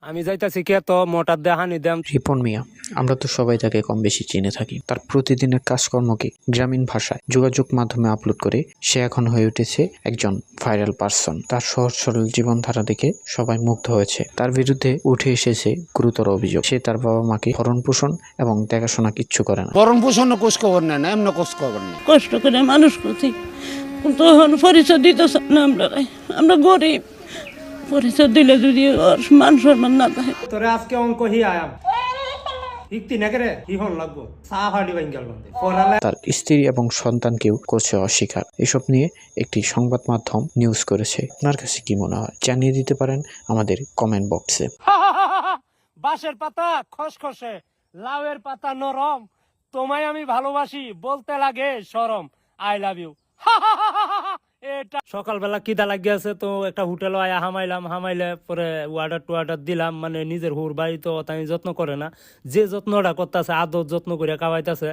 আমি যাইতাছি কে তো মোটার দিয়ে হানি দাম। রিপন মিয়া, আমরা তো সবাই তাকে কম বেশি চিনে থাকি। তার প্রতিদিনের কাজকর্মকে গ্রামীণ ভাষায় যোগাযোগ মাধ্যমে আপলোড করে সে এখন হয়ে উঠেছে একজন ভাইরাল পার্সন। তার সহজ সরল জীবনধারা দেখে সবাই মুগ্ধ হয়েছে। তার বিরুদ্ধে উঠে এসেছে গুরুতর অভিযোগ। সে তার বাবা মাকে ভরণ পোষণ এবং দেখাশোনা কিচ্ছু করে না। ভরণ পোষণ খোঁজ খবর নেয় না, এমন খোঁজ খবর নেই। কষ্ট করে মানুষ করছি, তখন পরিচয় দিতে না। আমরা গরিব, পরিচয় দিলে যদি মান সম্মান না থাকে। তোরে আজকে অঙ্ক হি আয়াম ইকতি না করে হি হন লাগবো চা ফাড়ি বাইঙ্গাল বন্ধে পড়ালে। তার স্ত্রী এবং সন্তানকেও করছে অস্বীকার। এসব নিয়ে একটি সংবাদ মাধ্যম নিউজ করেছে। আপনার কাছে কি মনে হয় জানিয়ে দিতে পারেন আমাদের কমেন্ট বক্সে। বাঁশের পাতা খসখসে, লাউয়ের পাতা নরম, তোমায় আমি ভালোবাসি বলতে লাগে শরম। I love you. এটা সকালবেলা কিদা লাগিয়েছে তো একটা হোটেলে আয়া হামাইলে পরে ওয়ার্ডার দিলাম, মানে নিজের হুর বাড়ি তো তাই যত্ন করে না, যে যত্নটা করতেছে আদর যত্ন করে খাওয়াইতেছে।